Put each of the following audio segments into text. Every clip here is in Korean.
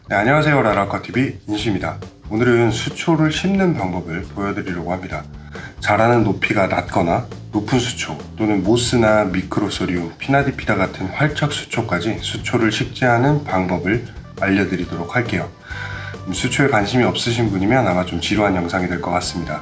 네, 안녕하세요. 라라커TV 인수입니다. 오늘은 수초를 심는 방법을 보여드리려고 합니다. 자라는 높이가 낮거나 높은 수초 또는 모스나 미크로소리움, 피나디피다 같은 활착 수초까지 수초를 식재하는 방법을 알려드리도록 할게요. 수초에 관심이 없으신 분이면 아마 좀 지루한 영상이 될 것 같습니다.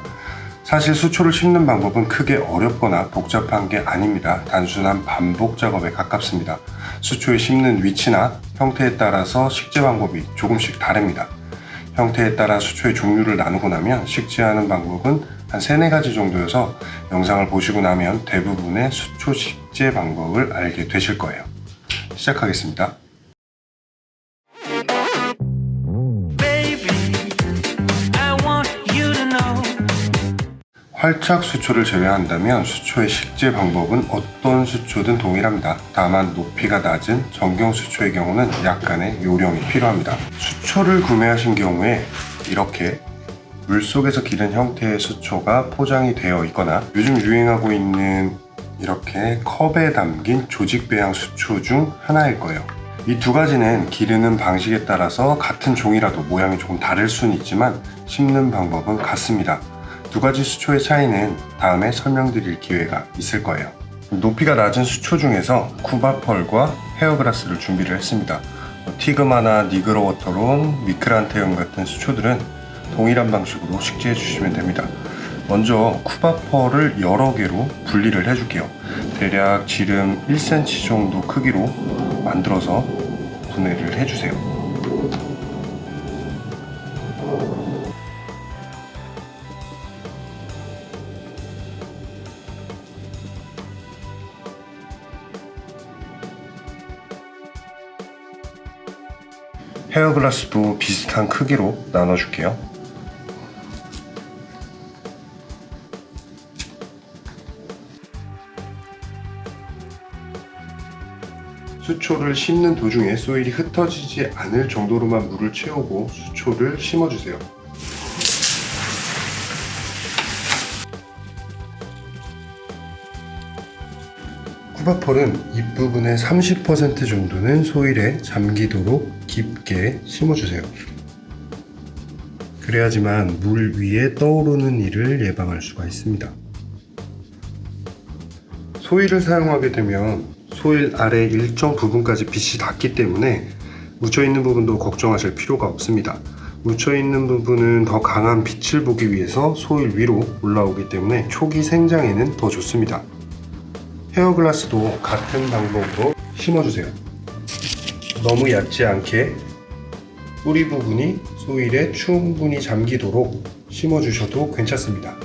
사실 수초를 심는 방법은 크게 어렵거나 복잡한 게 아닙니다. 단순한 반복 작업에 가깝습니다. 수초에 심는 위치나 형태에 따라서 식재 방법이 조금씩 다릅니다. 형태에 따라 수초의 종류를 나누고 나면 식재하는 방법은 한 3-4가지 정도여서 영상을 보시고 나면 대부분의 수초 식재 방법을 알게 되실 거예요. 시작하겠습니다. 활착 수초를 제외한다면 수초의 식재 방법은 어떤 수초든 동일합니다. 다만 높이가 낮은 정경 수초의 경우는 약간의 요령이 필요합니다. 수초를 구매하신 경우에 이렇게 물속에서 기른 형태의 수초가 포장이 되어 있거나 요즘 유행하고 있는 이렇게 컵에 담긴 조직 배양 수초 중 하나일 거예요. 이 두 가지는 기르는 방식에 따라서 같은 종이라도 모양이 조금 다를 수는 있지만 심는 방법은 같습니다. 두 가지 수초의 차이는 다음에 설명드릴 기회가 있을 거예요. 높이가 낮은 수초 중에서 쿠바펄과 헤어그라스를 준비를 했습니다. 티그마나 니그로워터론, 미크란테움 같은 수초들은 동일한 방식으로 식재해 주시면 됩니다. 먼저 쿠바펄을 여러 개로 분리를 해줄게요. 대략 지름 1cm 정도 크기로 만들어서 분해를 해주세요. 헤어글라스도 비슷한 크기로 나눠줄게요. 수초를 심는 도중에 소일이 흩어지지 않을 정도로만 물을 채우고 수초를 심어주세요. 쿠바펄은 잎부분의 30% 정도는 소일에 잠기도록 깊게 심어주세요. 그래야지만 물 위에 떠오르는 일을 예방할 수가 있습니다. 소일을 사용하게 되면 소일 아래 일정 부분까지 빛이 닿기 때문에 묻혀있는 부분도 걱정하실 필요가 없습니다. 묻혀있는 부분은 더 강한 빛을 보기 위해서 소일 위로 올라오기 때문에 초기 생장에는 더 좋습니다. 헤어글라스도 같은 방법으로 심어주세요. 너무 얕지 않게 뿌리 부분이 소일에 충분히 잠기도록 심어주셔도 괜찮습니다.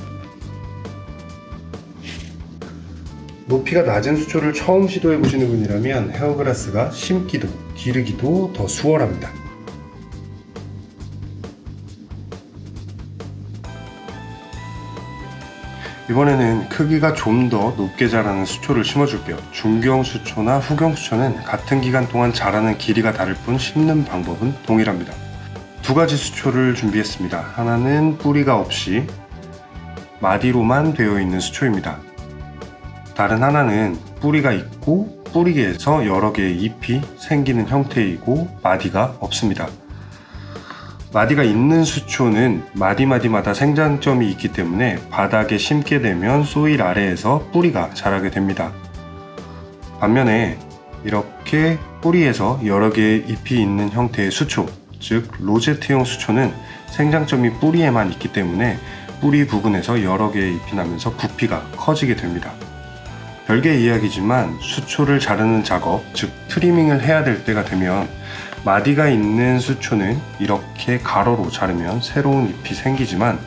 높이가 낮은 수초를 처음 시도해보시는 분이라면 헤어글라스가 심기도 기르기도 더 수월합니다. 이번에는 크기가 좀 더 높게 자라는 수초를 심어줄게요. 중경 수초나 후경 수초는 같은 기간 동안 자라는 길이가 다를 뿐 심는 방법은 동일합니다. 두 가지 수초를 준비했습니다. 하나는 뿌리가 없이 마디로만 되어 있는 수초입니다. 다른 하나는 뿌리가 있고 뿌리에서 여러 개의 잎이 생기는 형태이고 마디가 없습니다. 마디가 있는 수초는 마디마디마다 생장점이 있기 때문에 바닥에 심게 되면 소일 아래에서 뿌리가 자라게 됩니다. 반면에 이렇게 뿌리에서 여러 개의 잎이 있는 형태의 수초, 즉 로제트형 수초는 생장점이 뿌리에만 있기 때문에 뿌리 부분에서 여러 개의 잎이 나면서 부피가 커지게 됩니다. 별개의 이야기지만 수초를 자르는 작업, 즉 트리밍을 해야 될 때가 되면 마디가 있는 수초는 이렇게 가로로 자르면 새로운 잎이 생기지만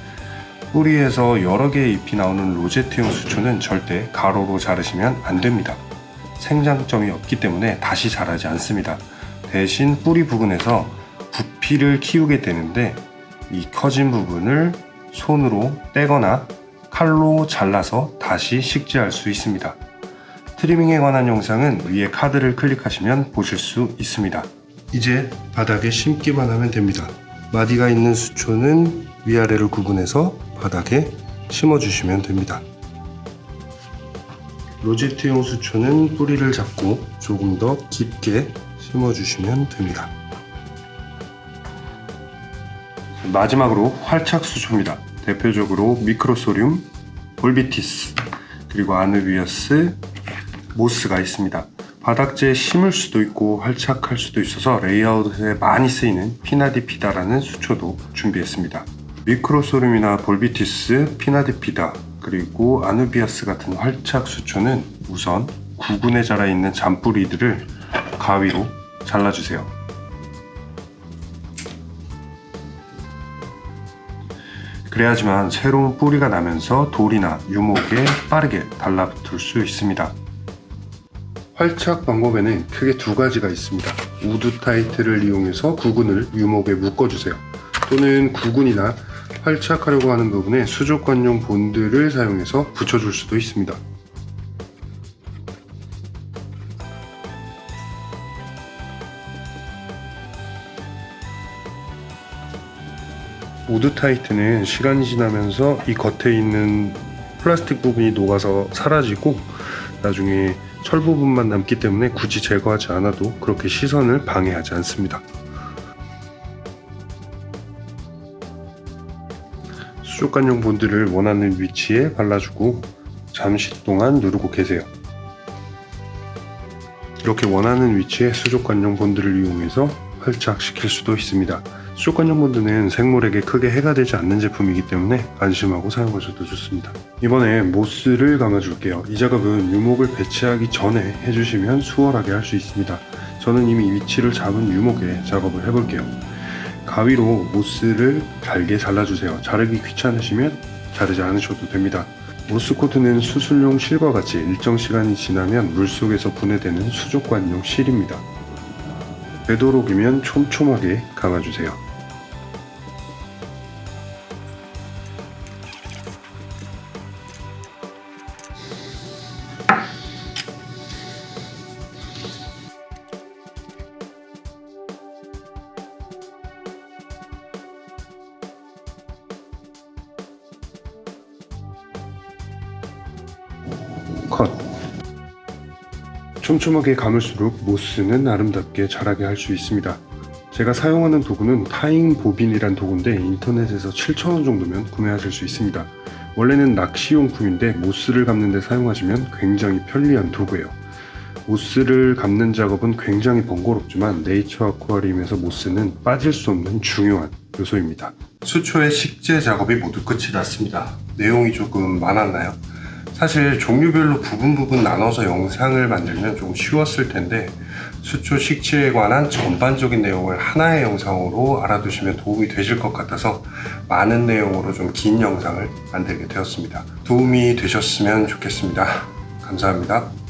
뿌리에서 여러 개의 잎이 나오는 로제트형 수초는 절대 가로로 자르시면 안 됩니다. 생장점이 없기 때문에 다시 자라지 않습니다. 대신 뿌리 부분에서 부피를 키우게 되는데 이 커진 부분을 손으로 떼거나 칼로 잘라서 다시 식재할 수 있습니다. 트리밍에 관한 영상은 위에 카드를 클릭하시면 보실 수 있습니다. 이제 바닥에 심기만 하면 됩니다. 마디가 있는 수초는 위아래를 구분해서 바닥에 심어주시면 됩니다. 로제트용 수초는 뿌리를 잡고 조금 더 깊게 심어주시면 됩니다. 마지막으로 활착 수초입니다. 대표적으로 미크로소듐, 볼비티스, 그리고 아누비어스, 모스가 있습니다. 바닥재에 심을 수도 있고 활착할 수도 있어서 레이아웃에 많이 쓰이는 피나디피다라는 수초도 준비했습니다. 미크로소듐이나 볼비티스, 피나디피다, 그리고 아누비아스 같은 활착 수초는 우선 구근에 자라있는 잔뿌리들을 가위로 잘라주세요. 그래야지만 새로운 뿌리가 나면서 돌이나 유목에 빠르게 달라붙을 수 있습니다. 활착 방법에는 크게 두 가지가 있습니다. 우드 타이트를 이용해서 구근을 유목에 묶어주세요. 또는 구근이나 활착하려고 하는 부분에 수족관용 본드를 사용해서 붙여줄 수도 있습니다. 우드 타이트는 시간이 지나면서 이 겉에 있는 플라스틱 부분이 녹아서 사라지고 나중에 철 부분만 남기 때문에 굳이 제거하지 않아도 그렇게 시선을 방해하지 않습니다. 수족관용 본드를 원하는 위치에 발라주고 잠시 동안 누르고 계세요. 이렇게 원하는 위치에 수족관용 본드를 이용해서 활착시킬 수도 있습니다. 수족관용 본드는 생물에게 크게 해가 되지 않는 제품이기 때문에 안심하고 사용하셔도 좋습니다. 이번에 모스를 감아줄게요. 이 작업은 유목을 배치하기 전에 해주시면 수월하게 할 수 있습니다. 저는 이미 위치를 잡은 유목에 작업을 해볼게요. 가위로 모스를 잘게 잘라주세요. 자르기 귀찮으시면 자르지 않으셔도 됩니다. 모스코트는 수술용 실과 같이 일정 시간이 지나면 물속에서 분해되는 수족관용 실입니다. 되도록이면 촘촘하게 감아주세요. 컷. 촘촘하게 감을수록 모스는 아름답게 자라게 할 수 있습니다. 제가 사용하는 도구는 타잉 보빈이란 도구인데 인터넷에서 7,000원 정도면 구매하실 수 있습니다. 원래는 낚시용품인데 모스를 감는 데 사용하시면 굉장히 편리한 도구예요. 모스를 감는 작업은 굉장히 번거롭지만 네이처 아쿠아리움에서 모스는 빠질 수 없는 중요한 요소입니다. 수초의 식재 작업이 모두 끝이 났습니다. 내용이 조금 많았나요? 사실 종류별로 부분 나눠서 영상을 만들면 좀 쉬웠을 텐데 수초 식재에 관한 전반적인 내용을 하나의 영상으로 알아두시면 도움이 되실 것 같아서 많은 내용으로 좀 긴 영상을 만들게 되었습니다. 도움이 되셨으면 좋겠습니다. 감사합니다.